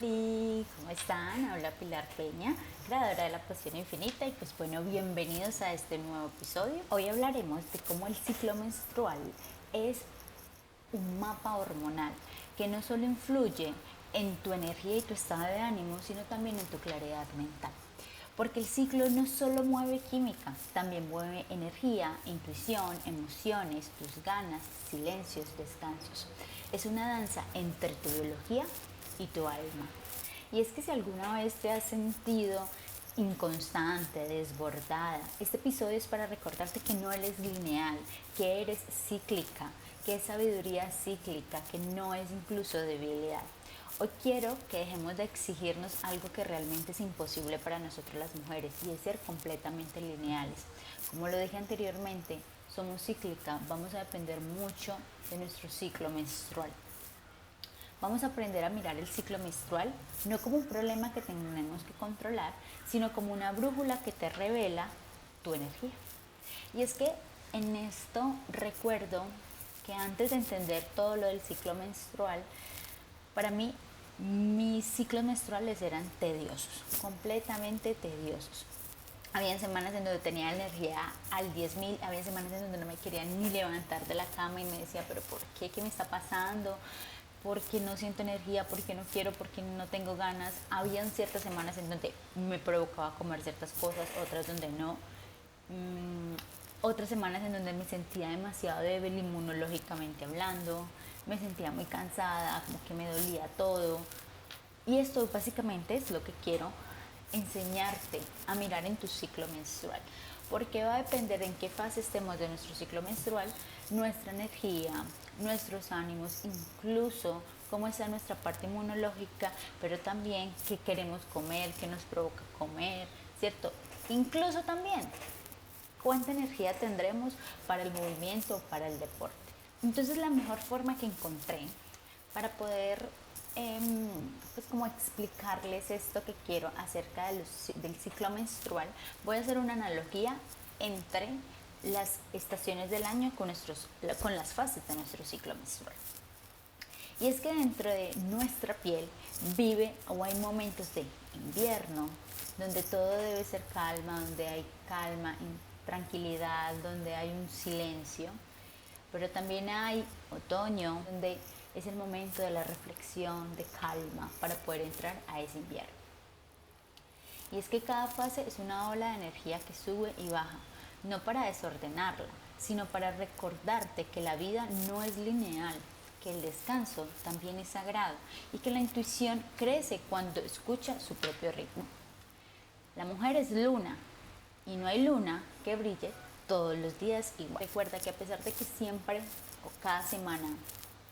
Hola, ¿cómo están? Habla Pilar Peña, creadora de La Poción Infinita y pues bueno, bienvenidos a este nuevo episodio. Hoy hablaremos de cómo el ciclo menstrual es un mapa hormonal que no solo influye en tu energía y tu estado de ánimo, sino también en tu claridad mental. Porque el ciclo no solo mueve química, también mueve energía, intuición, emociones, tus ganas, silencios, descansos. Es una danza entre tu biología y tu alma. Y es que si alguna vez te has sentido inconstante, desbordada, este episodio es para recordarte que no eres lineal, que eres cíclica, que es sabiduría cíclica, que no es incluso debilidad. Hoy quiero que dejemos de exigirnos algo que realmente es imposible para nosotros las mujeres y es ser completamente lineales. Como lo dije anteriormente, somos cíclica, vamos a depender mucho de nuestro ciclo menstrual. Vamos a aprender a mirar el ciclo menstrual no como un problema que tenemos que controlar, sino como una brújula que te revela tu energía. Y es que en esto recuerdo que antes de entender todo lo del ciclo menstrual, para mí mis ciclos menstruales eran tediosos, completamente tediosos. Había semanas en donde tenía energía al 10.000, había semanas en donde no me quería ni levantar de la cama y me decía, pero ¿por qué? ¿Qué me está pasando? ¿Por qué no siento energía? ¿Por qué no quiero? ¿Por qué no tengo ganas? Habían ciertas semanas en donde me provocaba comer ciertas cosas, otras donde no. Otras semanas en donde me sentía demasiado débil inmunológicamente hablando, me sentía muy cansada, como que me dolía todo. Y esto básicamente es lo que quiero enseñarte a mirar en tu ciclo menstrual, porque va a depender en qué fase estemos de nuestro ciclo menstrual, nuestra energía, nuestros ánimos, incluso cómo está nuestra parte inmunológica, pero también qué queremos comer, qué nos provoca comer, ¿cierto? Incluso también cuánta energía tendremos para el movimiento, para el deporte. Entonces la mejor forma que encontré para poder pues como explicarles esto que quiero acerca del ciclo menstrual, voy a hacer una analogía entre las estaciones del año con las fases de nuestro ciclo menstrual. Y es que dentro de nuestra piel vive o hay momentos de invierno, donde todo debe ser calma, donde hay calma, tranquilidad, donde hay un silencio. Pero también hay otoño, donde es el momento de la reflexión, de calma, para poder entrar a ese invierno. Y es que cada fase es una ola de energía que sube y baja, no para desordenarla, sino para recordarte que la vida no es lineal, que el descanso también es sagrado y que la intuición crece cuando escucha su propio ritmo. La mujer es luna y no hay luna que brille todos los días igual. Recuerda que a pesar de que siempre o cada semana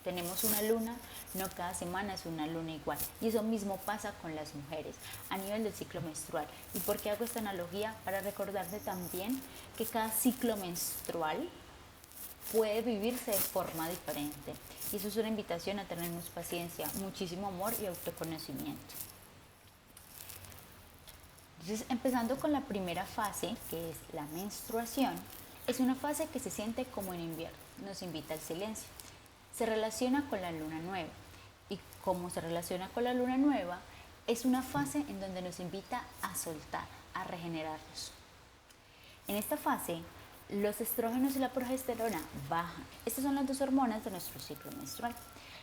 tenemos una luna, no cada semana es una luna igual. Y eso mismo pasa con las mujeres a nivel del ciclo menstrual. ¿Y por qué hago esta analogía? Para recordarte también que cada ciclo menstrual puede vivirse de forma diferente. Y eso es una invitación a tenernos paciencia, muchísimo amor y autoconocimiento. Entonces, empezando con la primera fase, que es la menstruación, es una fase que se siente como en invierno, nos invita al silencio. Se relaciona con la luna nueva. Y como se relaciona con la luna nueva, es una fase en donde nos invita a soltar, a regenerarnos. En esta fase, los estrógenos y la progesterona bajan. Estas son las dos hormonas de nuestro ciclo menstrual,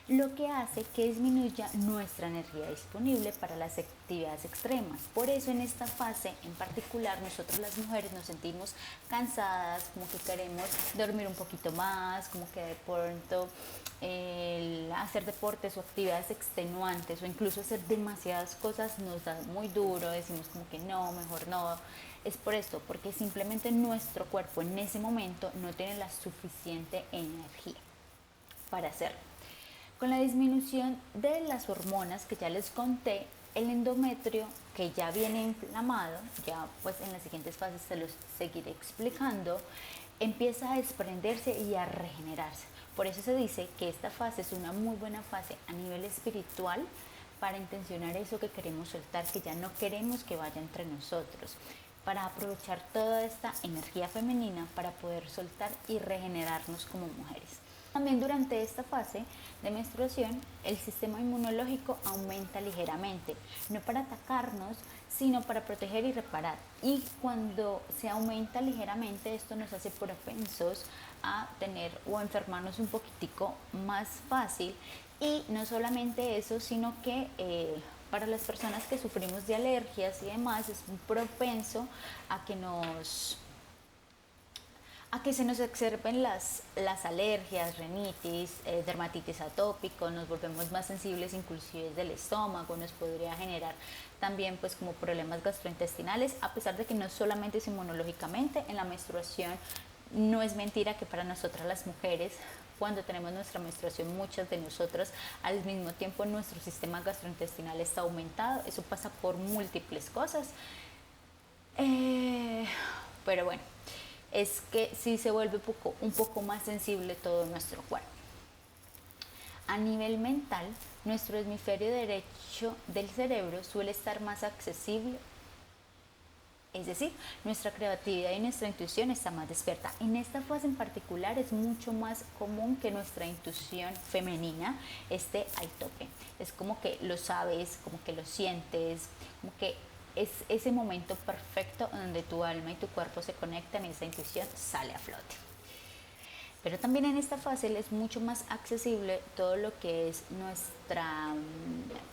lo que hace que disminuya nuestra energía disponible para las actividades extremas. Por eso en esta fase en particular nosotros las mujeres nos sentimos cansadas, como que queremos dormir un poquito más, como que de pronto hacer deportes o actividades extenuantes o incluso hacer demasiadas cosas nos da muy duro, decimos como que no, mejor no. Es por esto, porque simplemente nuestro cuerpo en ese momento no tiene la suficiente energía para hacerlo. Con la disminución de las hormonas que ya les conté, el endometrio que ya viene inflamado, ya pues en las siguientes fases se los seguiré explicando, empieza a desprenderse y a regenerarse. Por eso se dice que esta fase es una muy buena fase a nivel espiritual para intencionar eso que queremos soltar, que ya no queremos que vaya entre nosotros, para aprovechar toda esta energía femenina para poder soltar y regenerarnos como mujeres. También durante esta fase de menstruación, el sistema inmunológico aumenta ligeramente, no para atacarnos, sino para proteger y reparar. Y cuando se aumenta ligeramente, esto nos hace propensos a tener o enfermarnos un poquitico más fácil. Y no solamente eso, sino que para las personas que sufrimos de alergias y demás, es un propenso a que se nos exacerben las alergias, rinitis, dermatitis atópico, nos volvemos más sensibles inclusive del estómago, nos podría generar también pues como problemas gastrointestinales, a pesar de que no solamente es inmunológicamente, en la menstruación no es mentira que para nosotras las mujeres, cuando tenemos nuestra menstruación, muchas de nosotras al mismo tiempo nuestro sistema gastrointestinal está aumentado, eso pasa por múltiples cosas, pero bueno, es que sí se vuelve un poco más sensible todo nuestro cuerpo. A nivel mental, nuestro hemisferio derecho del cerebro suele estar más accesible, es decir, nuestra creatividad y nuestra intuición está más despierta. En esta fase en particular es mucho más común que nuestra intuición femenina esté al tope. Es como que lo sabes, como que lo sientes, como que es ese momento perfecto donde tu alma y tu cuerpo se conectan y esa intuición sale a flote. Pero también en esta fase es mucho más accesible todo lo que es nuestra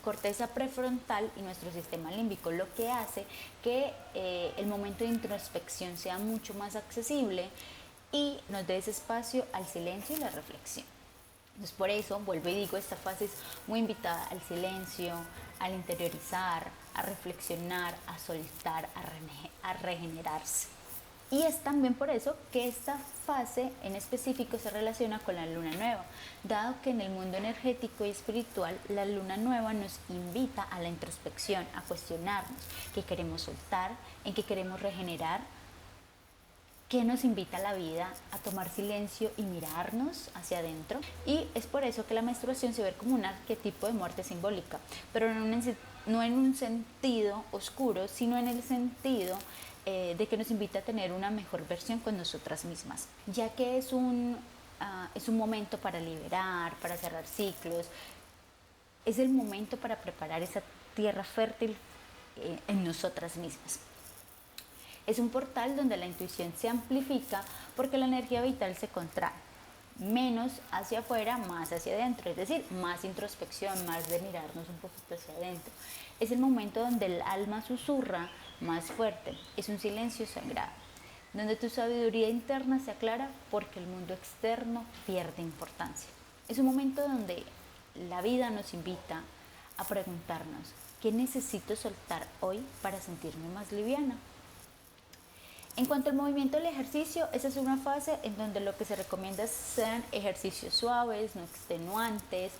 corteza prefrontal y nuestro sistema límbico, lo que hace que el momento de introspección sea mucho más accesible y nos dé ese espacio al silencio y la reflexión. Entonces por eso, vuelvo y digo, esta fase es muy invitada al silencio, al interiorizar, a reflexionar, a soltar, a regenerarse. Y es también por eso que esta fase en específico se relaciona con la luna nueva, dado que en el mundo energético y espiritual la luna nueva nos invita a la introspección, a cuestionarnos qué queremos soltar, en qué queremos regenerar, qué nos invita la vida a tomar silencio y mirarnos hacia adentro. Y es por eso que la menstruación se ve como un arquetipo de muerte simbólica, pero no en un sentido oscuro, sino en el sentido de que nos invita a tener una mejor versión con nosotras mismas, ya que es un momento para liberar, para cerrar ciclos, es el momento para preparar esa tierra fértil en nosotras mismas. Es un portal donde la intuición se amplifica porque la energía vital se contrae, menos hacia afuera, más hacia adentro, es decir, más introspección, más de mirarnos un poquito hacia adentro. Es el momento donde el alma susurra más fuerte, es un silencio sagrado, donde tu sabiduría interna se aclara porque el mundo externo pierde importancia. Es un momento donde la vida nos invita a preguntarnos, ¿qué necesito soltar hoy para sentirme más liviana? En cuanto al movimiento del ejercicio, esa es una fase en donde lo que se recomienda sean ejercicios suaves, no extenuantes.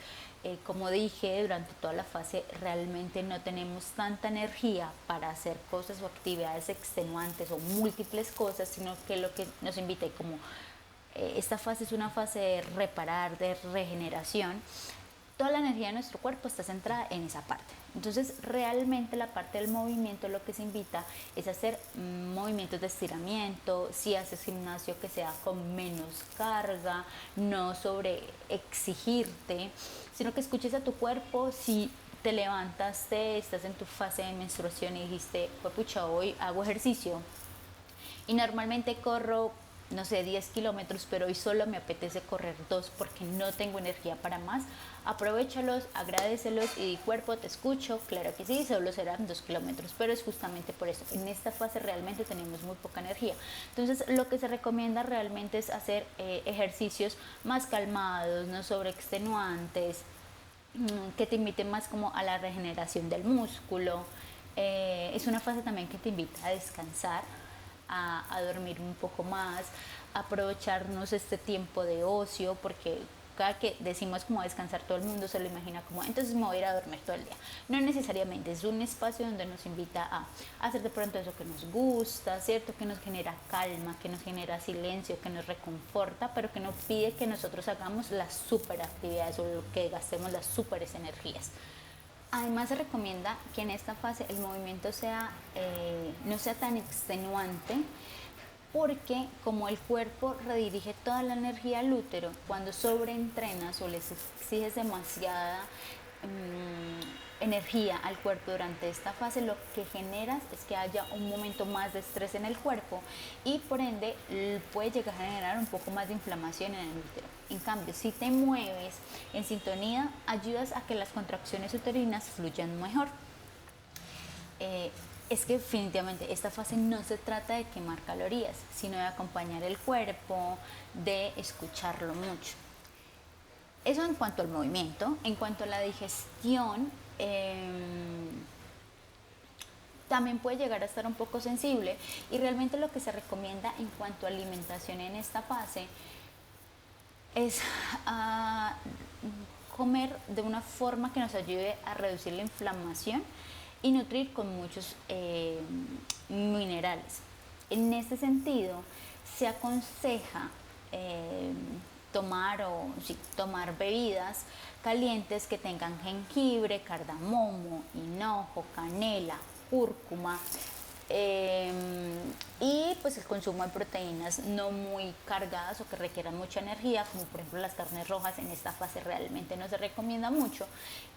Como dije, durante toda la fase realmente no tenemos tanta energía para hacer cosas o actividades extenuantes o múltiples cosas, sino que lo que nos invita, como esta fase es una fase de reparar, de regeneración, toda la energía de nuestro cuerpo está centrada en esa parte. Entonces realmente la parte del movimiento lo que se invita es hacer movimientos de estiramiento, si haces gimnasio que sea con menos carga, no sobre exigirte, sino que escuches a tu cuerpo. Si te levantaste, estás en tu fase de menstruación y dijiste, pues pucha, hoy hago ejercicio y normalmente corro, no sé, 10 kilómetros, pero hoy solo me apetece correr 2 porque no tengo energía para más, aprovéchalos, agradecelos y di cuerpo, te escucho, claro que sí, solo serán 2 kilómetros, pero es justamente por eso, en esta fase realmente tenemos muy poca energía. Entonces lo que se recomienda realmente es hacer ejercicios más calmados, no sobreextenuantes, que te inviten más como a la regeneración del músculo. Es una fase también que te invita a descansar, a dormir un poco más, a aprovecharnos este tiempo de ocio, porque cada que decimos como descansar, todo el mundo se lo imagina como entonces me voy a ir a dormir todo el día. No necesariamente, es un espacio donde nos invita a hacer de pronto eso que nos gusta, ¿cierto? Que nos genera calma, que nos genera silencio, que nos reconforta, pero que no pide que nosotros hagamos las super actividades o que gastemos las super energías. Además se recomienda que en esta fase el movimiento no sea tan extenuante, porque como el cuerpo redirige toda la energía al útero, cuando sobreentrenas o les exiges demasiada energía al cuerpo durante esta fase, lo que generas es que haya un momento más de estrés en el cuerpo y por ende puede llegar a generar un poco más de inflamación en el útero. En cambio, si te mueves en sintonía, ayudas a que las contracciones uterinas fluyan mejor. Es que definitivamente esta fase no se trata de quemar calorías, sino de acompañar el cuerpo, de escucharlo mucho. Eso en cuanto al movimiento. En cuanto a la digestión, también puede llegar a estar un poco sensible y realmente lo que se recomienda en cuanto a alimentación en esta fase es comer de una forma que nos ayude a reducir la inflamación y nutrir con muchos minerales. En este sentido, se aconseja tomar bebidas calientes que tengan jengibre, cardamomo, hinojo, canela, cúrcuma, y pues el consumo de proteínas no muy cargadas o que requieran mucha energía, como por ejemplo las carnes rojas. En esta fase realmente no se recomienda mucho.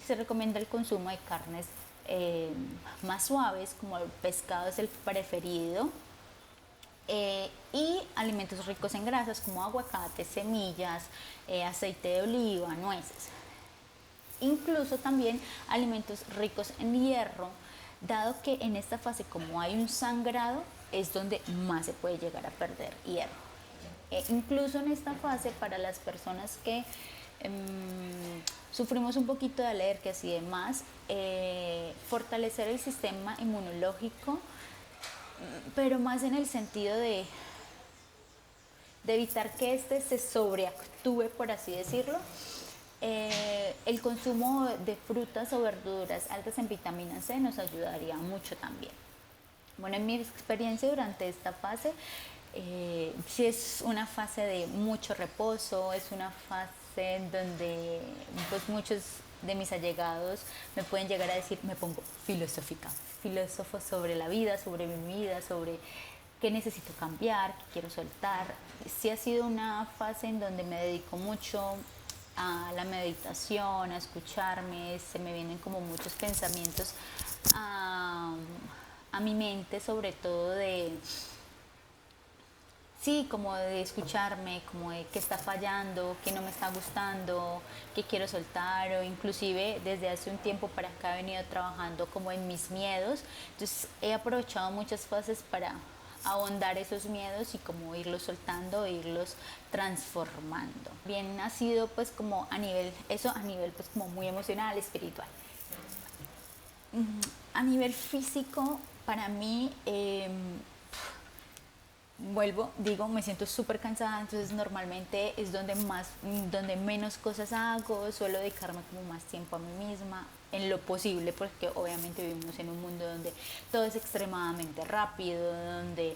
Se recomienda el consumo de carnes más suaves, como el pescado es el preferido, y alimentos ricos en grasas como aguacate, semillas, aceite de oliva, nueces. Incluso también alimentos ricos en hierro, dado que en esta fase, como hay un sangrado, es donde más se puede llegar a perder hierro. Incluso en esta fase, para las personas que sufrimos un poquito de alergias y demás, fortalecer el sistema inmunológico, pero más en el sentido de evitar que este se sobreactúe, por así decirlo. El consumo de frutas o verduras altas en vitamina C nos ayudaría mucho también. Bueno, en mi experiencia durante esta fase, sí es una fase de mucho reposo, es una fase en donde pues muchos de mis allegados me pueden llegar a decir, me pongo filósofo sobre la vida, sobre mi vida, sobre qué necesito cambiar, qué quiero soltar. Sí ha sido una fase en donde me dedico mucho a la meditación, a escucharme, se me vienen como muchos pensamientos a mi mente, sobre todo como de escucharme, como de qué está fallando, qué no me está gustando, qué quiero soltar, o inclusive desde hace un tiempo para acá he venido trabajando como en mis miedos. Entonces he aprovechado muchas fases para ahondar esos miedos y como irlos soltando, irlos transformando. Bien, ha sido pues como a nivel pues como muy emocional, espiritual. A nivel físico, para mí, me siento súper cansada, entonces normalmente es donde menos cosas hago, suelo dedicarme como más tiempo a mí misma, en lo posible, porque obviamente vivimos en un mundo donde todo es extremadamente rápido, donde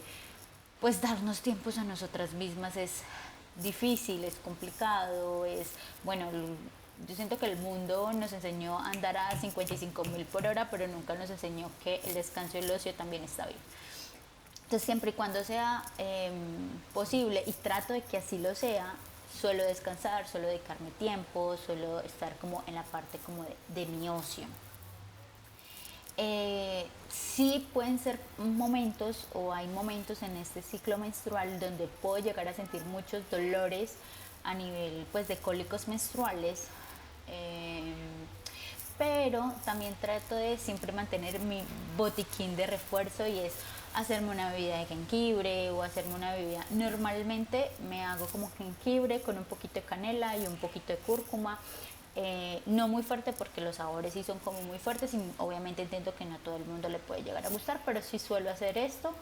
pues darnos tiempos a nosotras mismas es difícil, es complicado, yo siento que el mundo nos enseñó a andar a 55.000 por hora, pero nunca nos enseñó que el descanso y el ocio también está bien. Entonces, siempre y cuando sea posible, y trato de que así lo sea, suelo descansar, suelo dedicarme tiempo, suelo estar como en la parte como de mi ocio. Sí pueden ser momentos, o hay momentos en este ciclo menstrual donde puedo llegar a sentir muchos dolores a nivel pues de cólicos menstruales, pero también trato de siempre mantener mi botiquín de refuerzo, y es hacerme una bebida de jengibre o hacerme una bebida. Normalmente me hago como jengibre con un poquito de canela y un poquito de cúrcuma. No muy fuerte porque los sabores sí son como muy fuertes y obviamente entiendo que no a todo el mundo le puede llegar a gustar, pero sí suelo hacer esto,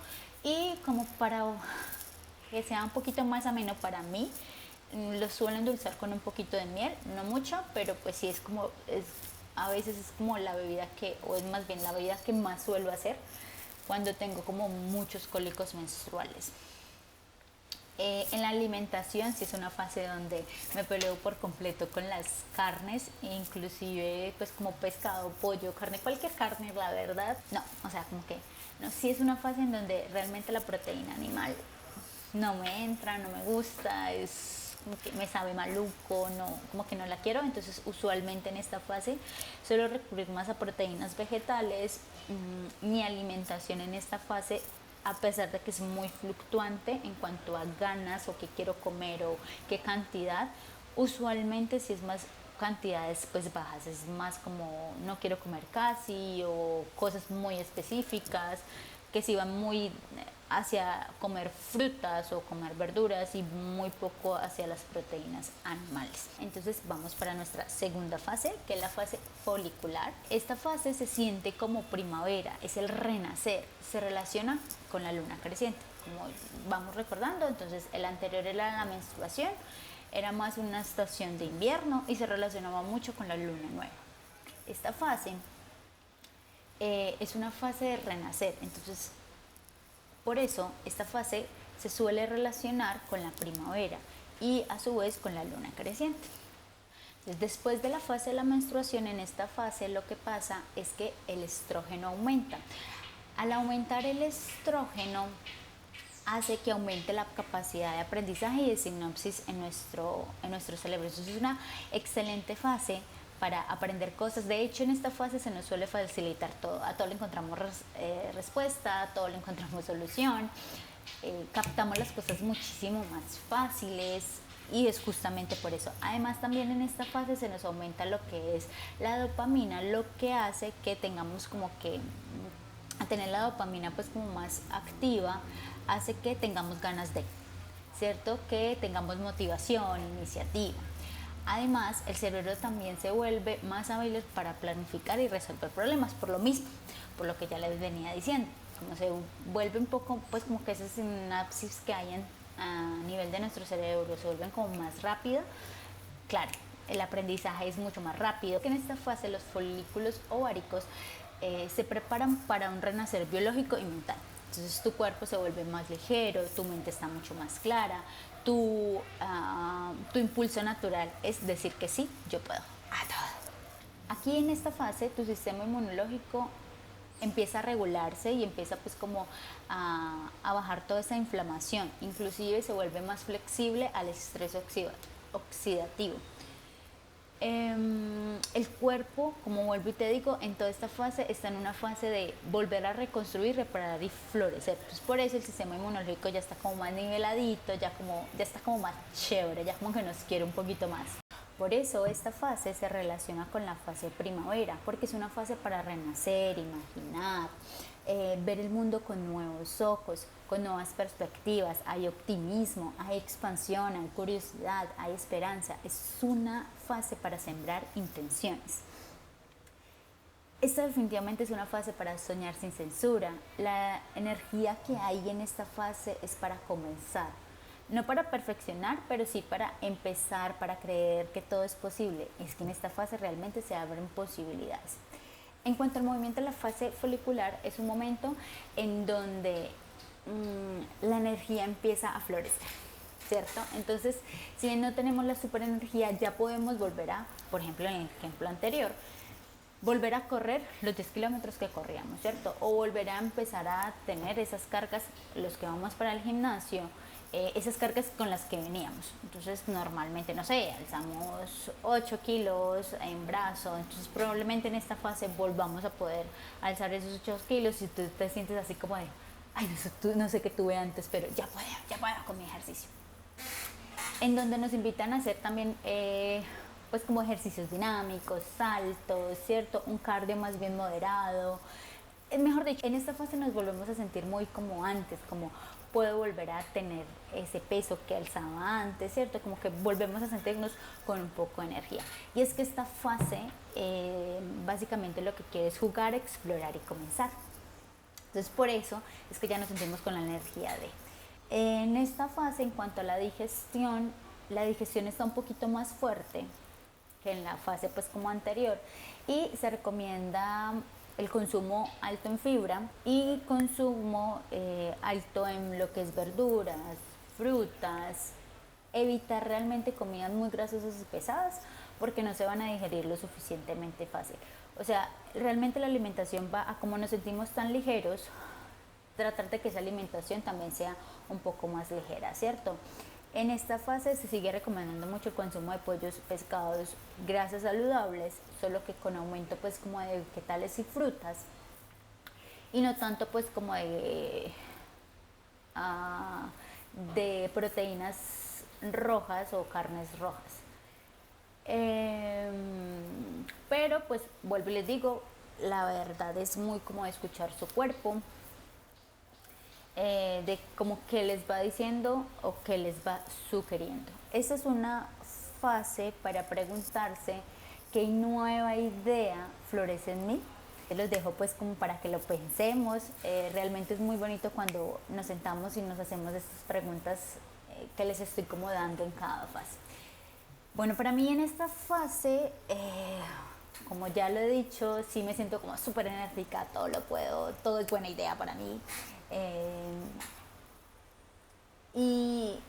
y como para que sea un poquito más ameno para mí, lo suelo endulzar con un poquito de miel, no mucho, pero pues sí a veces es como la bebida o es más bien la bebida que más suelo hacer cuando tengo como muchos cólicos menstruales. En la alimentación sí es una fase donde me peleo por completo con las carnes, inclusive pues como pescado, pollo, carne, cualquier carne, la verdad. No, o sea, como que no, sí es una fase en donde realmente la proteína animal no me entra, no me gusta, es como que me sabe maluco, no, como que no la quiero. Entonces usualmente en esta fase suelo recurrir más a proteínas vegetales. Mi alimentación en esta fase, a pesar de que es muy fluctuante en cuanto a ganas o qué quiero comer o qué cantidad, usualmente si es más cantidades pues bajas, es más como no quiero comer casi o cosas muy específicas que si van muy hacia comer frutas o comer verduras y muy poco hacia las proteínas animales. Entonces vamos para nuestra segunda fase, que es la fase folicular. Esta fase se siente como primavera, es el renacer, se relaciona con la luna creciente. Como vamos recordando, entonces el anterior era la menstruación, era más una estación de invierno y se relacionaba mucho con la luna nueva. Esta fase es una fase de renacer, entonces por eso esta fase se suele relacionar con la primavera y a su vez con la luna creciente. Entonces, después de la fase de la menstruación, en esta fase lo que pasa es que el estrógeno aumenta. Al aumentar el estrógeno hace que aumente la capacidad de aprendizaje y de sinapsis en nuestro cerebro. Eso es una excelente fase para aprender cosas. De hecho, en esta fase se nos suele facilitar todo. A todo le encontramos respuesta, a todo le encontramos solución. Captamos las cosas muchísimo más fáciles y es justamente por eso. Además, también en esta fase se nos aumenta lo que es la dopamina, lo que hace que tengamos como que a tener la dopamina pues como más activa, hace que tengamos ganas de, ¿cierto? Que tengamos motivación, iniciativa. Además, el cerebro también se vuelve más hábil para planificar y resolver problemas, por lo mismo, por lo que ya les venía diciendo. Como se vuelve un poco, pues como que esas sinapsis que hay a nivel de nuestro cerebro se vuelven como más rápido, claro, el aprendizaje es mucho más rápido. En esta fase los folículos ováricos se preparan para un renacer biológico y mental. Entonces tu cuerpo se vuelve más ligero, tu mente está mucho más clara, tu impulso natural es decir que sí, yo puedo a todo. Aquí en esta fase tu sistema inmunológico empieza a regularse y empieza pues como a bajar toda esa inflamación, inclusive se vuelve más flexible al estrés oxidativo. El cuerpo, como vuelvo y te digo, en toda esta fase está en una fase de volver a reconstruir, reparar y florecer. Pues por eso el sistema inmunológico ya está como más niveladito, ya está como más chévere, ya como que nos quiere un poquito más. Por eso esta fase se relaciona con la fase primavera, porque es una fase para renacer, imaginar, ver el mundo con nuevos ojos, con nuevas perspectivas. Hay optimismo, hay expansión, hay curiosidad, hay esperanza. Es una fase para sembrar intenciones. Esta definitivamente es una fase para soñar sin censura. La energía que hay en esta fase es para comenzar. No para perfeccionar, pero sí para empezar, para creer que todo es posible. Es que en esta fase realmente se abren posibilidades. En cuanto al movimiento de la fase folicular, es un momento en donde la energía empieza a florecer, ¿cierto? Entonces, si bien no tenemos la superenergía, ya podemos volver a, por ejemplo, en el ejemplo anterior, volver a correr los 10 kilómetros que corríamos, ¿cierto? O volver a empezar a tener esas cargas, los que vamos para el gimnasio, esas cargas con las que veníamos. Entonces normalmente, no sé, alzamos 8 kilos en brazo, entonces probablemente en esta fase volvamos a poder alzar esos 8 kilos y tú te sientes así como de, ay, no sé qué tuve antes, pero ya puedo con mi ejercicio. En donde nos invitan a hacer también pues como ejercicios dinámicos, saltos, ¿cierto? Un cardio más bien moderado. Mejor dicho, en esta fase nos volvemos a sentir muy como antes, como puedo volver a tener ese peso que alzaba antes, ¿cierto? Como que volvemos a sentirnos con un poco de energía. Y es que esta fase básicamente lo que quiere es jugar, explorar y comenzar. Entonces por eso es que ya nos sentimos con la energía de... En esta fase, en cuanto a la digestión está un poquito más fuerte que en la fase pues como anterior y se recomienda el consumo alto en fibra y consumo alto en lo que es verduras, frutas, evitar realmente comidas muy grasosas y pesadas porque no se van a digerir lo suficientemente fácil. O sea, realmente la alimentación va a como nos sentimos tan ligeros, tratar de que esa alimentación también sea un poco más ligera, ¿cierto? En esta fase se sigue recomendando mucho el consumo de pollos, pescados, grasas saludables, solo que con aumento pues como de vegetales y frutas, y no tanto pues como de proteínas rojas o carnes rojas. Pero pues vuelvo y les digo, la verdad es muy como escuchar su cuerpo, de como que les va diciendo o que les va sugiriendo. Esa es una fase para preguntarse qué nueva idea florece en mí. Los dejo pues como para que lo pensemos. Realmente es muy bonito cuando nos sentamos y nos hacemos estas preguntas que les estoy como dando en cada fase. Bueno, para mí en esta fase, como ya lo he dicho, sí me siento como súper enérgica, todo lo puedo, todo es buena idea para mí. Y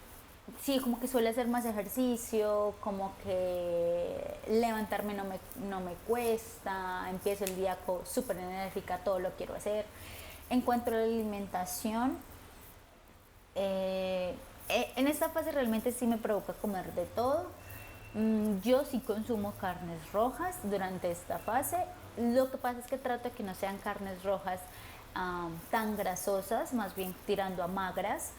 sí, como que suele hacer más ejercicio, como que levantarme no me cuesta, empiezo el día súper enérgica, todo lo quiero hacer. En cuanto a la alimentación, en esta fase realmente sí me provoca comer de todo. Yo sí consumo carnes rojas durante esta fase. Lo que pasa es que trato de que no sean carnes rojas tan grasosas, más bien tirando a magras.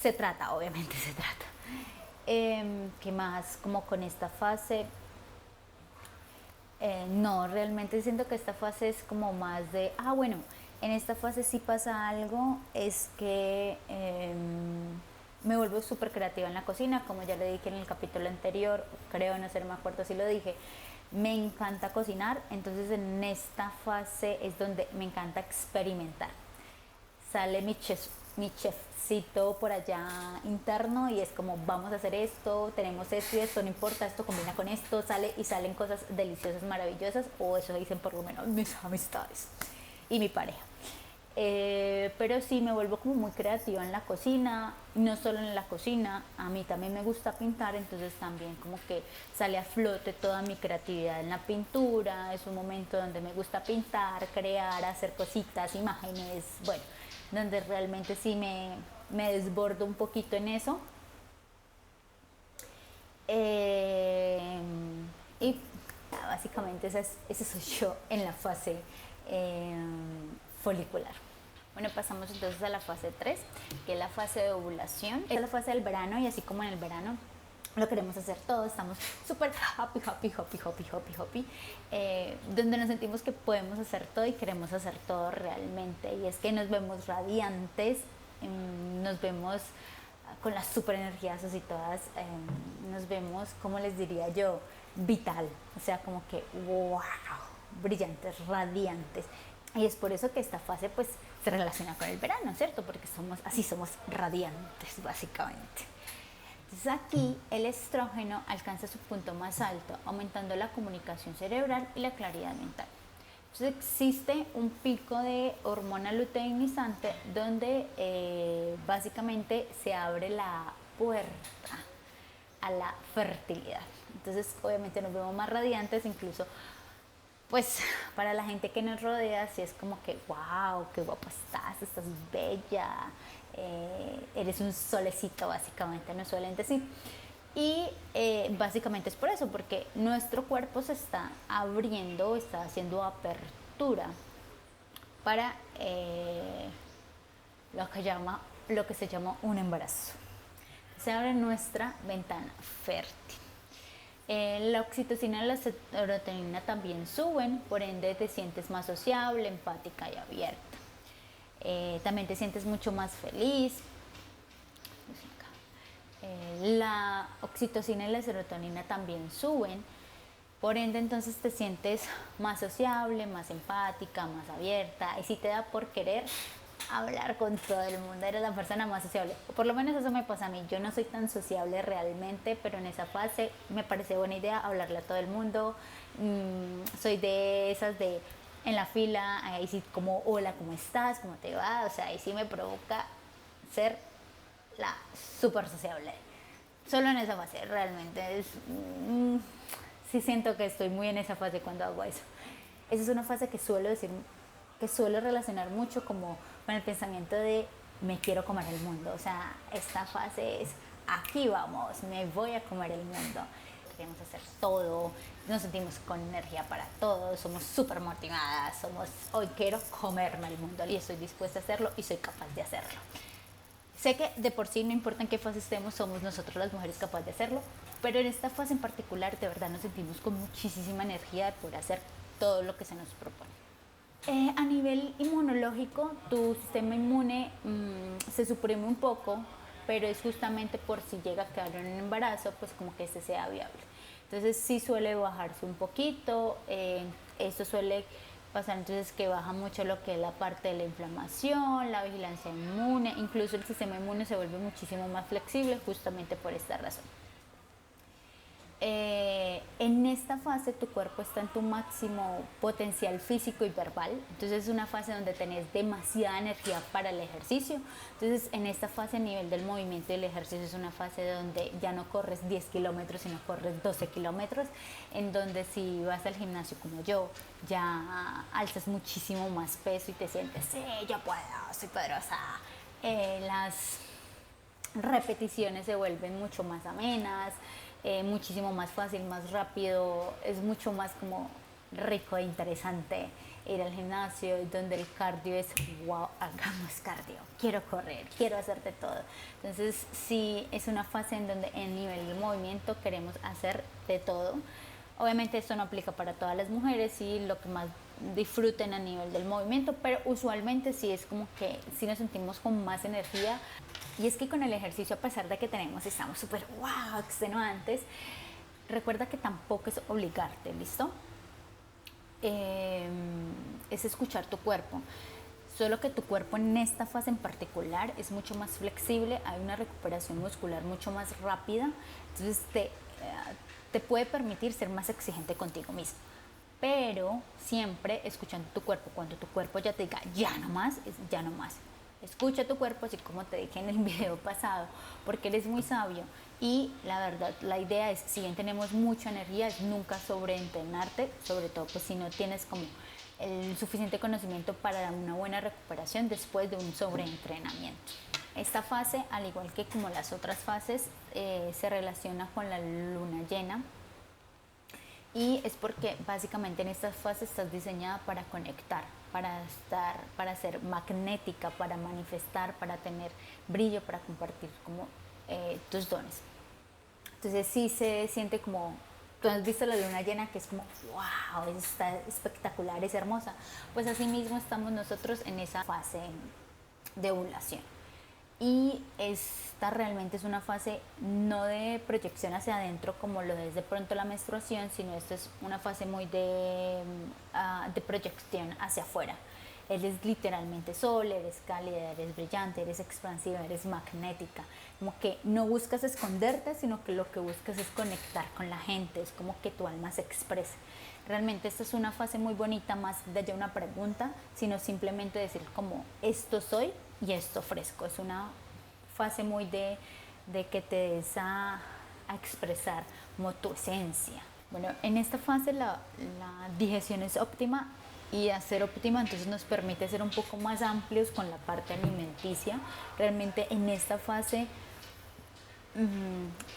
Se trata, obviamente se trata. ¿Qué más? Como con esta fase. No, realmente siento que esta fase es como más de, bueno, en esta fase sí pasa algo, es que me vuelvo súper creativa en la cocina, como ya le dije en el capítulo anterior, creo, no sé, no me acuerdo si lo dije, me encanta cocinar, entonces en esta fase es donde me encanta experimentar. Sale mi chefcito por allá interno y es como vamos a hacer esto, tenemos esto y esto, no importa, esto combina con esto, sale y salen cosas deliciosas, maravillosas, o eso dicen por lo menos mis amistades y mi pareja. Pero sí me vuelvo como muy creativa en la cocina, no solo en la cocina, a mí también me gusta pintar, entonces también como que sale a flote toda mi creatividad en la pintura, es un momento donde me gusta pintar, crear, hacer cositas, imágenes, bueno, donde realmente sí me desbordo un poquito en eso. Y básicamente ese soy yo en la fase folicular. Bueno, pasamos entonces a la fase 3, que es la fase de ovulación. Es la fase del verano y así como en el verano lo queremos hacer todo, estamos súper happy, donde nos sentimos que podemos hacer todo y queremos hacer todo realmente. Y es que nos vemos radiantes, nos vemos con las super energías así todas, nos vemos, como les diría yo, vital, o sea, como que wow, brillantes, radiantes. Y es por eso que esta fase pues se relaciona con el verano, ¿cierto? Porque somos radiantes básicamente. Entonces aquí el estrógeno alcanza su punto más alto, aumentando la comunicación cerebral y la claridad mental. Entonces existe un pico de hormona luteinizante donde básicamente se abre la puerta a la fertilidad. Entonces obviamente nos vemos más radiantes, incluso pues para la gente que nos rodea, sí es como que, wow, qué guapa estás bella, eres un solecito, básicamente nos suelen decir. Y básicamente es por eso, porque nuestro cuerpo se está abriendo, está haciendo apertura para lo que se llama un embarazo. Se abre nuestra ventana fértil. La oxitocina y la serotonina también suben, por ende te sientes más sociable, empática y abierta. También te sientes mucho más feliz. La oxitocina y la serotonina también suben, por ende entonces te sientes más sociable, más empática, más abierta, y si te da por querer hablar con todo el mundo, eres la persona más sociable. O por lo menos eso me pasa a mí. Yo no soy tan sociable realmente, pero en esa fase me parece buena idea hablarle a todo el mundo. Soy de esas de en la fila, ahí sí como hola, ¿cómo estás? ¿Cómo te va? O sea, ahí sí me provoca ser la súper sociable. Solo en esa fase, realmente. Sí siento que estoy muy en esa fase cuando hago eso. Esa es una fase que suelo decir, que suelo relacionar mucho como con el pensamiento de me quiero comer el mundo. O sea, esta fase es aquí vamos, me voy a comer el mundo. Queremos hacer todo, nos sentimos con energía para todo, somos súper motivadas, hoy quiero comerme el mundo y estoy dispuesta a hacerlo y soy capaz de hacerlo. Sé que de por sí no importa en qué fase estemos, somos nosotros las mujeres capaces de hacerlo, pero en esta fase en particular de verdad nos sentimos con muchísima energía de poder hacer todo lo que se nos propone. A nivel inmunológico, tu sistema inmune se suprime un poco, pero es justamente por si llega a quedar en un embarazo, pues como que este sea viable. Entonces sí suele bajarse un poquito, esto suele pasar entonces que baja mucho lo que es la parte de la inflamación, la vigilancia inmune, incluso el sistema inmune se vuelve muchísimo más flexible justamente por esta razón. En esta fase tu cuerpo está en tu máximo potencial físico y verbal, entonces es una fase donde tenés demasiada energía para el ejercicio. Entonces en esta fase a nivel del movimiento y el ejercicio es una fase donde ya no corres 10 kilómetros sino corres 12 kilómetros, en donde si vas al gimnasio como yo ya alzas muchísimo más peso y te sientes, sí, yo puedo, soy poderosa. Las repeticiones se vuelven mucho más amenas, muchísimo más fácil, más rápido, es mucho más como rico e interesante ir al gimnasio, donde el cardio es wow, hagamos cardio, quiero correr, quiero hacer de todo. Entonces sí es una fase en donde en nivel de movimiento queremos hacer de todo. Obviamente esto no aplica para todas las mujeres y lo que más disfruten a nivel del movimiento, pero usualmente sí es como que sí nos sentimos con más energía. Y es que con el ejercicio, a pesar de que estamos súper wow, extenuantes, recuerda que tampoco es obligarte, ¿listo? Es escuchar tu cuerpo. Solo que tu cuerpo en esta fase en particular es mucho más flexible, hay una recuperación muscular mucho más rápida, entonces te puede permitir ser más exigente contigo mismo. Pero siempre escuchando tu cuerpo, cuando tu cuerpo ya te diga ya no más, es ya no más. Escucha tu cuerpo, así como te dije en el video pasado, porque eres muy sabio. Y la verdad, la idea es, si bien tenemos mucha energía, es nunca sobreentrenarte, sobre todo pues si no tienes como el suficiente conocimiento para una buena recuperación después de un sobreentrenamiento. Esta fase, al igual que como las otras fases, se relaciona con la luna llena. Y es porque básicamente en esta fase estás diseñada para conectar, para ser magnética, para manifestar, para tener brillo, para compartir como tus dones. Entonces sí se siente como, tú has visto la luna llena que es como, wow, está espectacular, es hermosa. Pues así mismo estamos nosotros en esa fase de ovulación. Y esta realmente es una fase no de proyección hacia adentro como lo es de pronto la menstruación, sino esto es una fase muy de proyección hacia afuera. Eres literalmente sol, eres cálida, eres brillante, eres expansiva, eres magnética. Como que no buscas esconderte, sino que lo que buscas es conectar con la gente, es como que tu alma se exprese. Realmente esta es una fase muy bonita, más de ya una pregunta, sino simplemente decir como esto soy y esto ofrezco. Es una fase muy de que te des a expresar como tu esencia. Bueno, en esta fase la digestión es óptima y a ser óptima entonces nos permite ser un poco más amplios con la parte alimenticia. Realmente en esta fase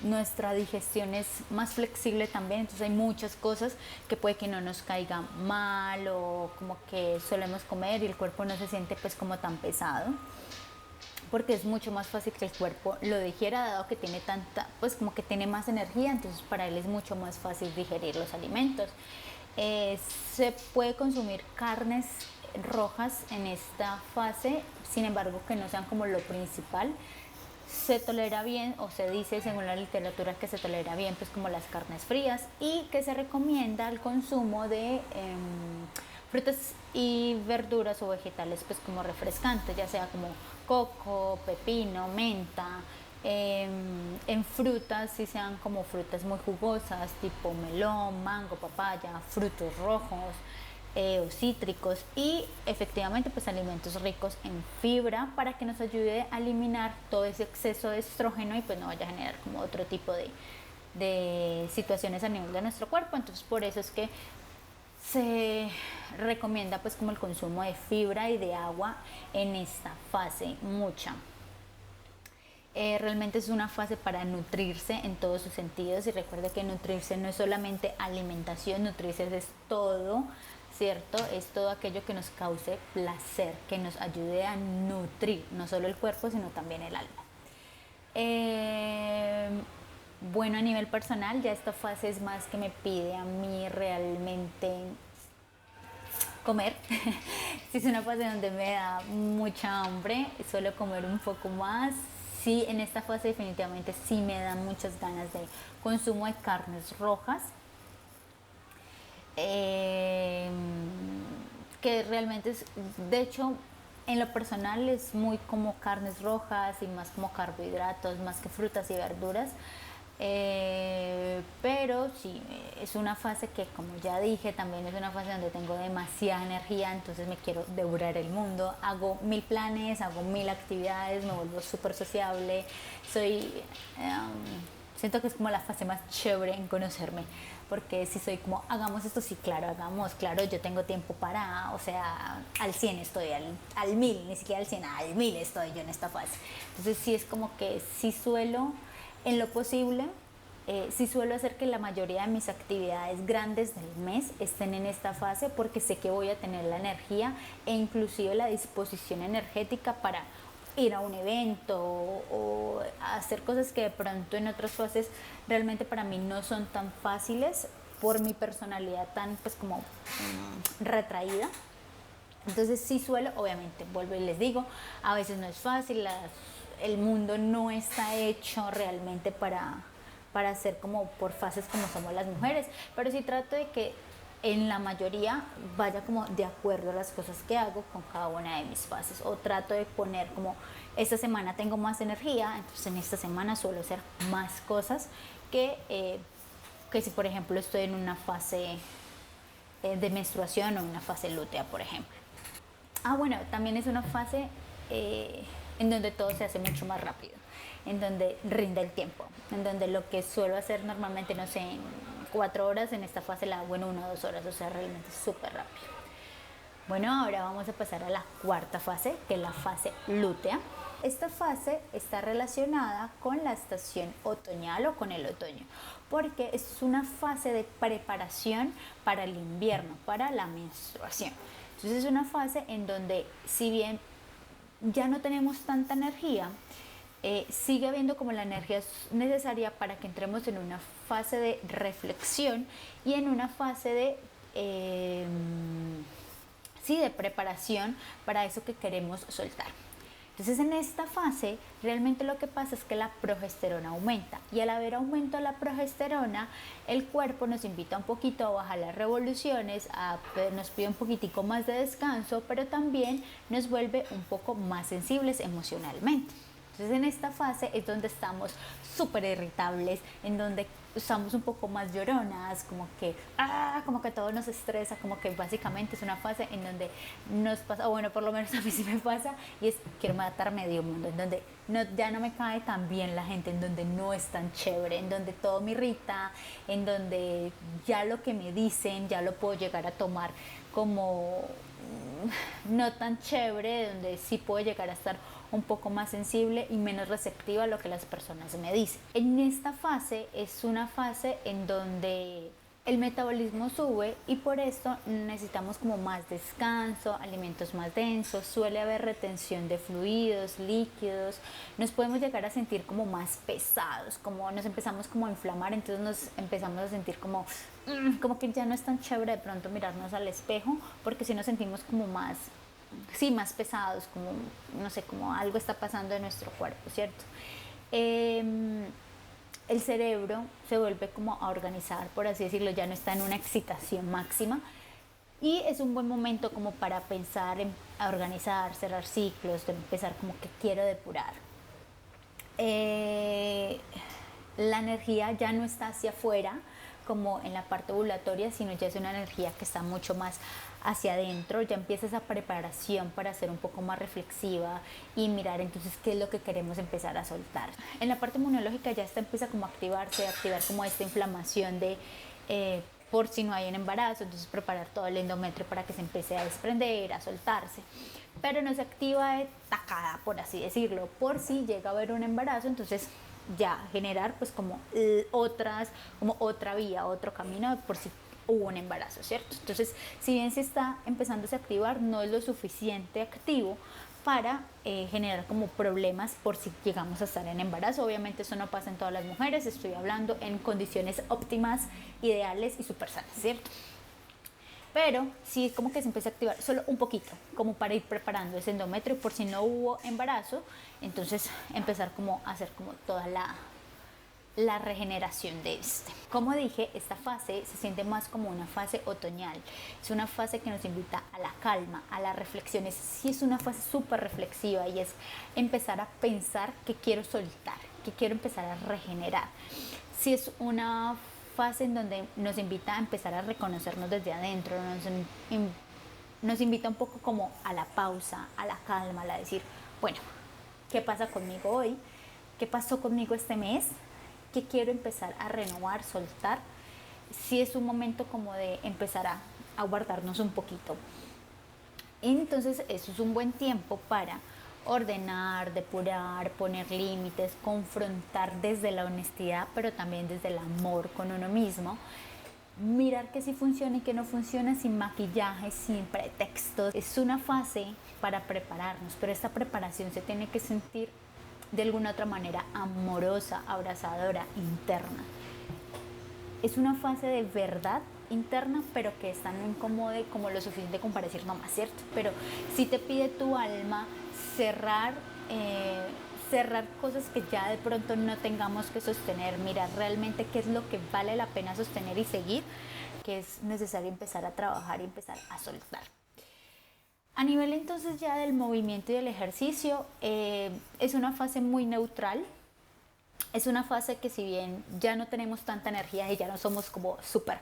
nuestra digestión es más flexible también, entonces hay muchas cosas que puede que no nos caigan mal o como que solemos comer y el cuerpo no se siente pues como tan pesado, porque es mucho más fácil que el cuerpo lo digiera, dado que tiene tanta, pues como que tiene más energía, entonces para él es mucho más fácil digerir los alimentos. Se puede consumir carnes rojas en esta fase, sin embargo que no sean como lo principal. Se tolera bien, o se dice según la literatura que se tolera bien pues como las carnes frías, y que se recomienda el consumo de frutas y verduras o vegetales pues como refrescantes, ya sea como coco, pepino, menta. En frutas, si sean como frutas muy jugosas, tipo melón, mango, papaya, frutos rojos o cítricos, y efectivamente pues alimentos ricos en fibra para que nos ayude a eliminar todo ese exceso de estrógeno y pues no vaya a generar como otro tipo de situaciones a nivel de nuestro cuerpo. Entonces por eso es que Se recomienda pues como el consumo de fibra y de agua en esta fase, mucha. Realmente es una fase para nutrirse en todos sus sentidos, y recuerde que nutrirse no es solamente alimentación, nutrirse es todo, ¿cierto? Es todo aquello que nos cause placer, que nos ayude a nutrir no solo el cuerpo sino también el alma. Bueno, a nivel personal ya esta fase es más que me pide a mí realmente comer. Si es una fase donde me da mucha hambre, suelo comer un poco más. Sí, en esta fase definitivamente sí me dan muchas ganas de consumo de carnes rojas. Que realmente es, de hecho, en lo personal es muy como carnes rojas y más como carbohidratos, más que frutas y verduras. Pero sí, es una fase que, como ya dije, también es una fase donde tengo demasiada energía, entonces me quiero devorar el mundo, hago 1000 planes, hago 1000 actividades, me vuelvo súper sociable, siento que es como la fase más chévere en conocerme, porque si soy como, hagamos esto, sí, claro, hagamos, claro, yo tengo tiempo para, o sea, al 100 estoy, al 1000, ni siquiera al 100, al 1000 estoy yo en esta fase. Entonces sí es como que sí suelo, en lo posible, sí suelo hacer que la mayoría de mis actividades grandes del mes estén en esta fase, porque sé que voy a tener la energía e inclusive la disposición energética para ir a un evento o hacer cosas que de pronto en otras fases realmente para mí no son tan fáciles por mi personalidad tan pues como retraída. Entonces sí suelo, obviamente, vuelvo y les digo, a veces no es fácil, el mundo no está hecho realmente para hacer como por fases como somos las mujeres, pero sí trato de que en la mayoría vaya como de acuerdo a las cosas que hago con cada una de mis fases, o trato de poner como esta semana tengo más energía, entonces en esta semana suelo hacer más cosas que si por ejemplo estoy en una fase de menstruación o una fase lútea, por ejemplo. Bueno, también es una fase en donde todo se hace mucho más rápido, en donde rinde el tiempo, en donde lo que suelo hacer normalmente, no sé, en 4 horas, en esta fase la hago en 1 o 2 horas, o sea, realmente es súper rápido. Bueno, ahora vamos a pasar a la cuarta fase, que es la fase lútea. Esta fase está relacionada con la estación otoñal o con el otoño, porque es una fase de preparación para el invierno, para la menstruación. Entonces es una fase en donde, si bien ya no tenemos tanta energía, sigue habiendo como la energía necesaria para que entremos en una fase de reflexión y en una fase de preparación para eso que queremos soltar. Entonces en esta fase realmente lo que pasa es que la progesterona aumenta, y al haber aumento de la progesterona, el cuerpo nos invita un poquito a bajar las revoluciones, nos pide un poquitico más de descanso, pero también nos vuelve un poco más sensibles emocionalmente. Entonces en esta fase es donde estamos súper irritables, en donde estamos un poco más lloronas, como que todo nos estresa, como que básicamente es una fase en donde nos pasa, o bueno, por lo menos a mí sí me pasa, y es quiero matar medio mundo, en donde ya no me cae tan bien la gente, en donde no es tan chévere, en donde todo me irrita, en donde ya lo que me dicen ya lo puedo llegar a tomar como no tan chévere, donde sí puedo llegar a estar un poco más sensible y menos receptiva a lo que las personas me dicen. En esta fase es una fase en donde el metabolismo sube, y por esto necesitamos como más descanso, alimentos más densos, suele haber retención de fluidos, líquidos, nos podemos llegar a sentir como más pesados, como nos empezamos como a inflamar, entonces nos empezamos a sentir como que ya no es tan chévere de pronto mirarnos al espejo, porque si nos sentimos como más pesados, como, no sé, como algo está pasando en nuestro cuerpo, ¿cierto? El cerebro se vuelve como a organizar, por así decirlo, ya no está en una excitación máxima, y es un buen momento como para pensar a organizar, cerrar ciclos, de empezar como que quiero depurar. La energía ya no está hacia afuera como en la parte ovulatoria, sino ya es una energía que está mucho más hacia adentro, ya empieza esa preparación para ser un poco más reflexiva y mirar entonces qué es lo que queremos empezar a soltar. En la parte inmunológica ya empieza como a activar como esta inflamación por si no hay un embarazo, entonces preparar todo el endometrio para que se empiece a desprender, a soltarse, pero no se activa de tacada, por así decirlo, por si llega a haber un embarazo, entonces ya generar pues como otra vía, otro camino por si hubo un embarazo, ¿cierto? Entonces, si bien se está empezándose a activar, no es lo suficiente activo para generar como problemas por si llegamos a estar en embarazo. Obviamente eso no pasa en todas las mujeres, estoy hablando en condiciones óptimas, ideales y súper sanas, ¿cierto? Pero sí es como que se empieza a activar solo un poquito, como para ir preparando ese endometrio por si no hubo embarazo, entonces empezar como a hacer como toda la regeneración de este. Como dije, esta fase se siente más como una fase otoñal. Es una fase que nos invita a la calma, a las reflexiones. Sí es una fase súper reflexiva y es empezar a pensar que quiero soltar, que quiero empezar a regenerar. Sí es una fase en donde nos invita a empezar a reconocernos desde adentro, nos invita un poco como a la pausa, a la calma, a decir, bueno, ¿qué pasa conmigo hoy? ¿Qué pasó conmigo este mes? ¿Qué quiero empezar a renovar, soltar? Sí es un momento como de empezar a guardarnos un poquito. Entonces eso es un buen tiempo para ordenar, depurar, poner límites, confrontar desde la honestidad, pero también desde el amor con uno mismo. Mirar que sí funciona y que no funciona sin maquillaje, sin pretextos. Es una fase para prepararnos, pero esta preparación se tiene que sentir de alguna otra manera amorosa, abrazadora, interna. Es una fase de verdad interna, pero que esta no incomode como lo suficiente como para decir no más, ¿cierto? Pero sí te pide tu alma cerrar cosas que ya de pronto no tengamos que sostener, mirar realmente qué es lo que vale la pena sostener y seguir, que es necesario empezar a trabajar y empezar a soltar. A nivel entonces ya del movimiento y del ejercicio, es una fase muy neutral. Es una fase que si bien ya no tenemos tanta energía y ya no somos como súper,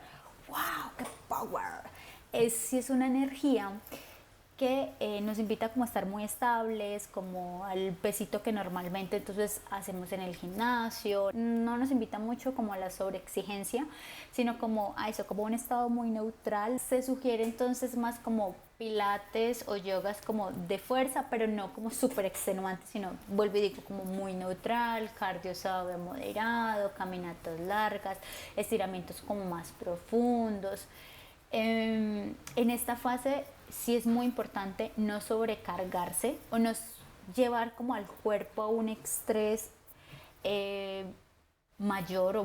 wow, qué power, sí es una energía que nos invita como a estar muy estables, como al pesito que normalmente entonces hacemos en el gimnasio. No nos invita mucho como a la sobreexigencia, sino como a eso, como un estado muy neutral. Se sugiere entonces más como pilates o yogas como de fuerza, pero no como súper extenuante, sino, vuelvo y digo, como muy neutral, cardio suave moderado, caminatas largas, estiramientos como más profundos. En esta fase sí es muy importante no sobrecargarse o no llevar como al cuerpo a un estrés mayor o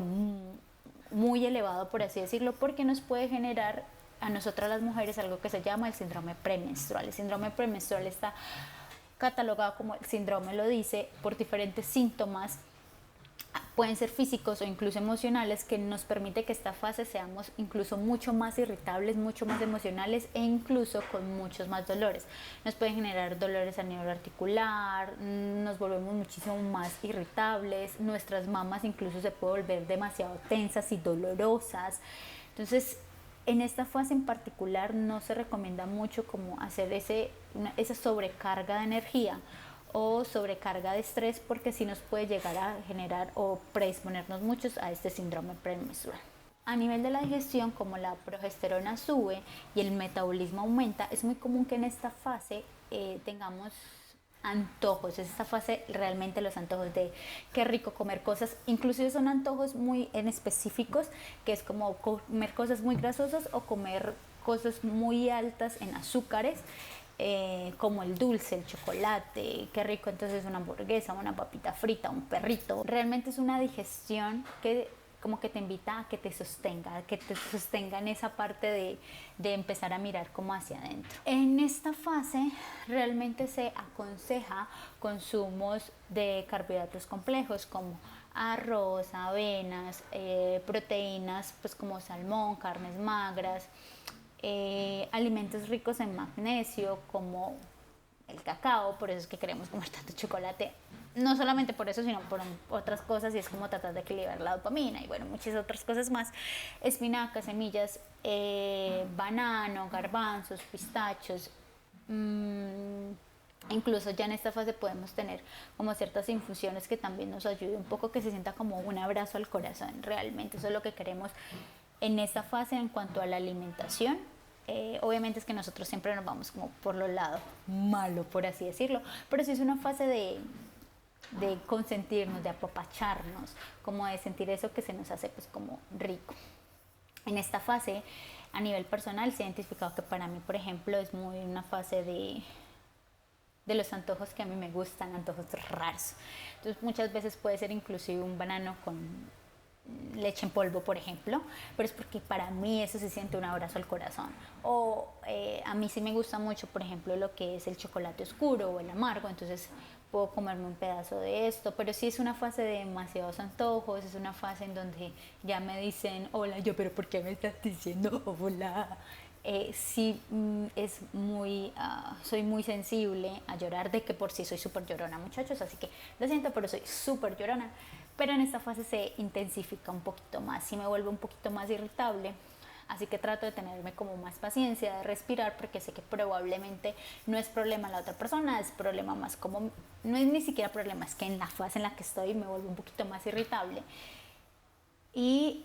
muy elevado, por así decirlo, porque nos puede generar a nosotras las mujeres algo que se llama el síndrome premenstrual. El síndrome premenstrual está catalogado como el síndrome, lo dice, por diferentes síntomas, pueden ser físicos o incluso emocionales, que nos permite que esta fase seamos incluso mucho más irritables, mucho más emocionales e incluso con muchos más dolores. Nos pueden generar dolores a nivel articular, nos volvemos muchísimo más irritables, nuestras mamas incluso se pueden volver demasiado tensas y dolorosas. Entonces, en esta fase en particular no se recomienda mucho como hacer esa sobrecarga de energía o sobrecarga de estrés, porque sí nos puede llegar a generar o predisponernos muchos a este síndrome premenstrual. A nivel de la digestión, como la progesterona sube y el metabolismo aumenta, es muy común que en esta fase tengamos antojos. Es esta fase realmente los antojos de qué rico comer cosas, inclusive son antojos muy en específicos, que es como comer cosas muy grasosas o comer cosas muy altas en azúcares, como el dulce, el chocolate, qué rico entonces una hamburguesa, una papita frita, un perrito. Realmente es una digestión que como que te invita a que te sostenga en esa parte de empezar a mirar como hacia adentro. En esta fase realmente se aconseja consumos de carbohidratos complejos como arroz, avenas, proteínas pues como salmón, carnes magras, alimentos ricos en magnesio como el cacao. Por eso es que queremos comer tanto chocolate, no solamente por eso, sino por otras cosas, y es como tratar de equilibrar la dopamina y bueno, muchas otras cosas más. Espinacas, semillas, banano, garbanzos, pistachos. Incluso ya en esta fase podemos tener como ciertas infusiones que también nos ayuden un poco, que se sienta como un abrazo al corazón. Realmente eso es lo que queremos En esta fase, en cuanto a la alimentación, obviamente es que nosotros siempre nos vamos como por lo lado malo, por así decirlo, pero sí es una fase de consentirnos, de apapacharnos, como de sentir eso que se nos hace pues como rico. En esta fase, a nivel personal, se ha identificado que para mí, por ejemplo, es muy una fase de los antojos que a mí me gustan, antojos raros. Entonces muchas veces puede ser inclusive un banano con leche en polvo, por ejemplo, pero es porque para mí eso se siente un abrazo al corazón. O a mí sí me gusta mucho, por ejemplo, lo que es el chocolate oscuro o el amargo, entonces puedo comerme un pedazo de esto, pero sí es una fase de demasiados antojos, es una fase en donde ya me dicen, hola, yo, pero ¿por qué me estás diciendo hola? Sí, es muy, soy muy sensible a llorar, de que por sí soy súper llorona, muchachos, así que lo siento, pero soy súper llorona. Pero en esta fase se intensifica un poquito más y me vuelve un poquito más irritable. Así que trato de tenerme como más paciencia, de respirar, porque sé que probablemente no es problema la otra persona, es problema más como, no es ni siquiera problema, es que en la fase en la que estoy me vuelve un poquito más irritable. Y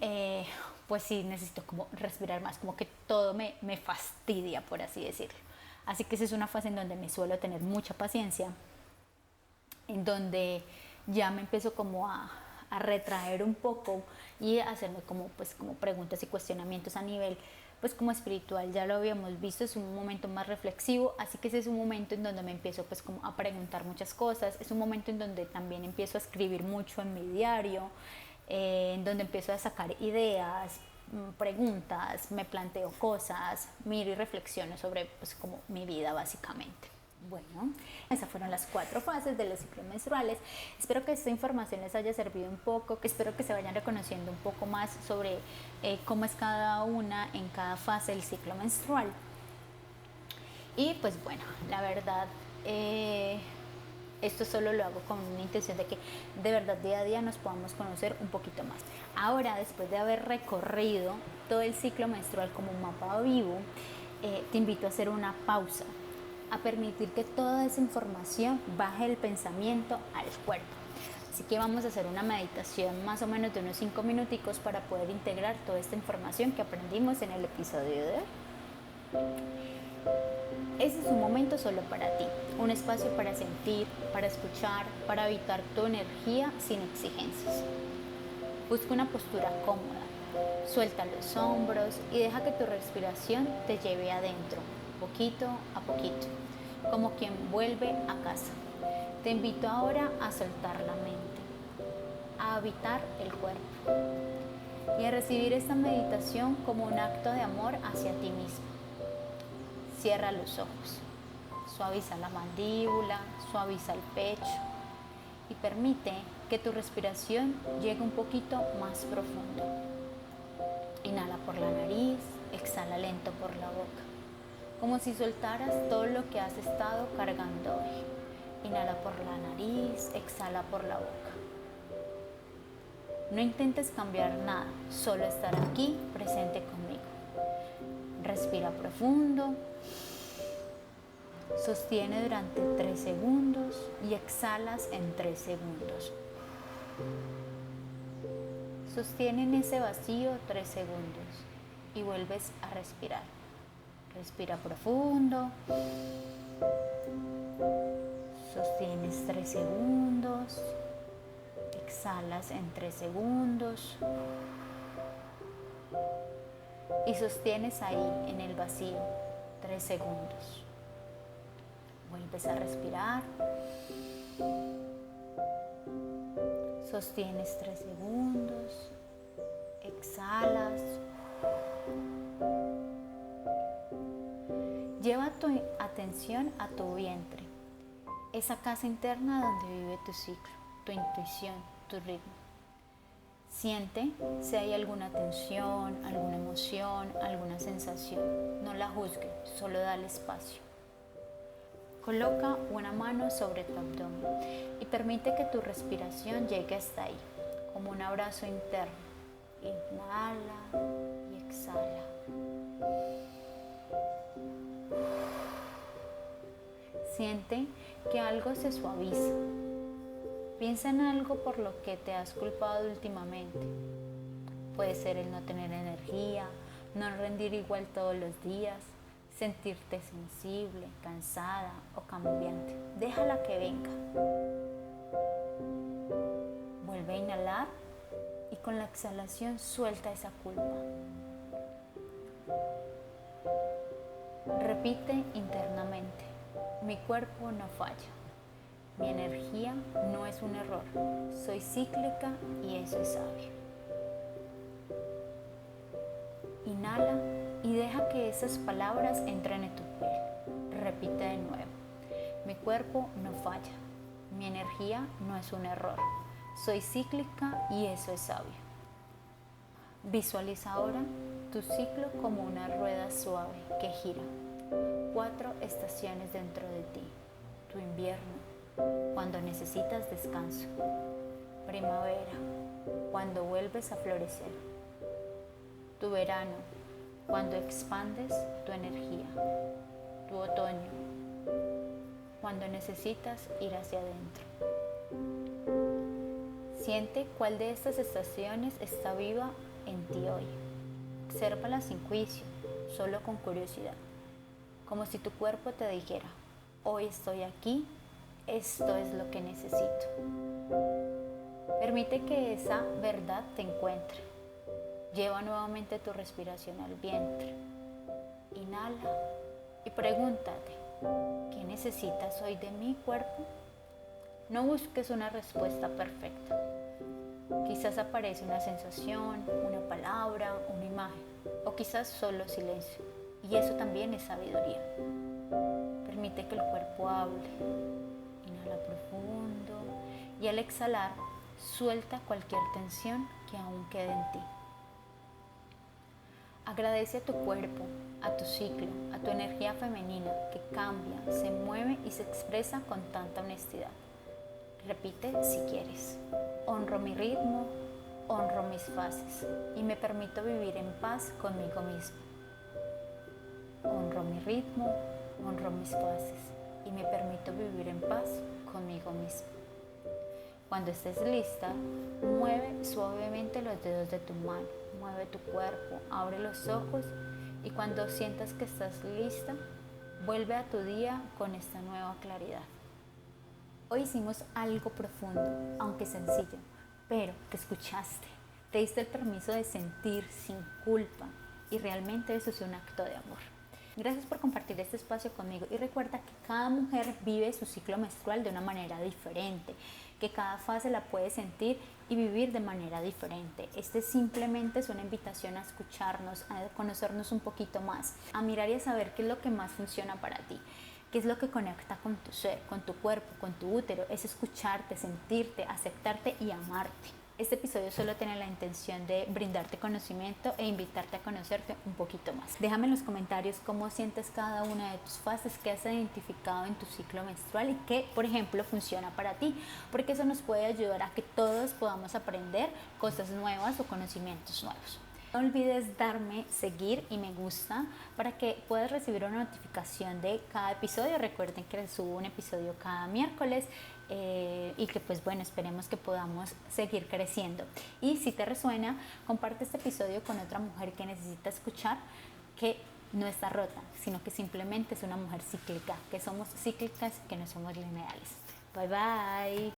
pues sí, necesito como respirar más, como que todo me fastidia, por así decirlo. Así que esa es una fase en donde me suelo tener mucha paciencia, en donde ya me empiezo como a retraer un poco y a hacerme como, pues, como preguntas y cuestionamientos a nivel pues como espiritual. Ya lo habíamos visto, es un momento más reflexivo, así que ese es un momento en donde me empiezo pues como a preguntar muchas cosas, es un momento en donde también empiezo a escribir mucho en mi diario, en donde empiezo a sacar ideas, preguntas, me planteo cosas, miro y reflexiono sobre pues como mi vida básicamente. Bueno, esas fueron las 4 fases de los ciclos menstruales. Espero que esta información les haya servido un poco, que espero que se vayan reconociendo un poco más sobre cómo es cada una en cada fase del ciclo menstrual. Y pues bueno, la verdad, esto solo lo hago con una intención de que de verdad día a día nos podamos conocer un poquito más. Ahora, después de haber recorrido todo el ciclo menstrual como un mapa vivo, te invito a hacer una pausa, a permitir que toda esa información baje el pensamiento al cuerpo. Así que vamos a hacer una meditación más o menos de unos 5 minuticos para poder integrar toda esta información que aprendimos en el episodio de hoy. Ese es un momento solo para ti, un espacio para sentir, para escuchar, para habitar tu energía sin exigencias. Busca una postura cómoda, suelta los hombros y deja que tu respiración te lleve adentro, poquito a poquito, como quien vuelve a casa. Te invito ahora a soltar la mente, a habitar el cuerpo y a recibir esta meditación como un acto de amor hacia ti mismo. Cierra los ojos, suaviza la mandíbula, suaviza el pecho y permite que tu respiración llegue un poquito más profundo. Inhala por la nariz, exhala lento por la boca, como si soltaras todo lo que has estado cargando hoy. Inhala por la nariz, exhala por la boca. No intentes cambiar nada, solo estar aquí presente conmigo. Respira profundo, sostiene durante 3 segundos y exhalas en 3 segundos. Sostiene en ese vacío 3 segundos y vuelves a respirar. Respira profundo. Sostienes 3 segundos. Exhalas en 3 segundos. Y sostienes ahí en el vacío 3 segundos. Vuelves a respirar. Sostienes 3 segundos. Exhalas. Lleva tu atención a tu vientre, esa casa interna donde vive tu ciclo, tu intuición, tu ritmo. Siente si hay alguna tensión, alguna emoción, alguna sensación. No la juzgues, solo dale espacio. Coloca una mano sobre tu abdomen y permite que tu respiración llegue hasta ahí, como un abrazo interno. Inhala y exhala. Siente que algo se suaviza. Piensa en algo por lo que te has culpado últimamente. Puede ser el no tener energía, no rendir igual todos los días, sentirte sensible, cansada o cambiante. Déjala que venga. Vuelve a inhalar y con la exhalación suelta esa culpa. Repite internamente: mi cuerpo no falla, mi energía no es un error, soy cíclica y eso es sabio. Inhala y deja que esas palabras entren en tu piel. Repite de nuevo: mi cuerpo no falla, mi energía no es un error, soy cíclica y eso es sabio. Visualiza ahora tu ciclo como una rueda suave que gira. 4 estaciones dentro de ti. Tu invierno, cuando necesitas descanso. Primavera, cuando vuelves a florecer. Tu verano, cuando expandes tu energía. Tu otoño, cuando necesitas ir hacia adentro. Siente cuál de estas estaciones está viva en ti hoy. Obsérvala sin juicio, solo con curiosidad. Como si tu cuerpo te dijera: hoy estoy aquí, esto es lo que necesito. Permite que esa verdad te encuentre. Lleva nuevamente tu respiración al vientre. Inhala y pregúntate: ¿qué necesitas hoy de mi cuerpo? No busques una respuesta perfecta. Quizás aparece una sensación, una palabra, una imagen, o quizás solo silencio. Y eso también es sabiduría. Permite que el cuerpo hable. Inhala profundo y al exhalar, suelta cualquier tensión que aún quede en ti. Agradece a tu cuerpo, a tu ciclo, a tu energía femenina que cambia, se mueve y se expresa con tanta honestidad. Repite si quieres: honro mi ritmo, honro mis fases y me permito vivir en paz conmigo mismo. Honro mi ritmo, honro mis fases y me permito vivir en paz conmigo mismo. Cuando estés lista, mueve suavemente los dedos de tu mano, mueve tu cuerpo, abre los ojos y cuando sientas que estás lista, vuelve a tu día con esta nueva claridad. Hoy hicimos algo profundo, aunque sencillo, pero te escuchaste, te diste el permiso de sentir sin culpa y realmente eso es un acto de amor. Gracias por compartir este espacio conmigo y recuerda que cada mujer vive su ciclo menstrual de una manera diferente, que cada fase la puede sentir y vivir de manera diferente. Este simplemente es una invitación a escucharnos, a conocernos un poquito más, a mirar y a saber qué es lo que más funciona para ti. ¿Qué es lo que conecta con tu ser, con tu cuerpo, con tu útero? Es escucharte, sentirte, aceptarte y amarte. Este episodio solo tiene la intención de brindarte conocimiento e invitarte a conocerte un poquito más. Déjame en los comentarios cómo sientes cada una de tus fases, qué has identificado en tu ciclo menstrual y qué, por ejemplo, funciona para ti, porque eso nos puede ayudar a que todos podamos aprender cosas nuevas o conocimientos nuevos. No olvides darme seguir y me gusta para que puedas recibir una notificación de cada episodio. Recuerden que subo un episodio cada miércoles y que pues bueno, esperemos que podamos seguir creciendo. Y si te resuena, comparte este episodio con otra mujer que necesita escuchar que no está rota, sino que simplemente es una mujer cíclica, que somos cíclicas, que no somos lineales. Bye bye.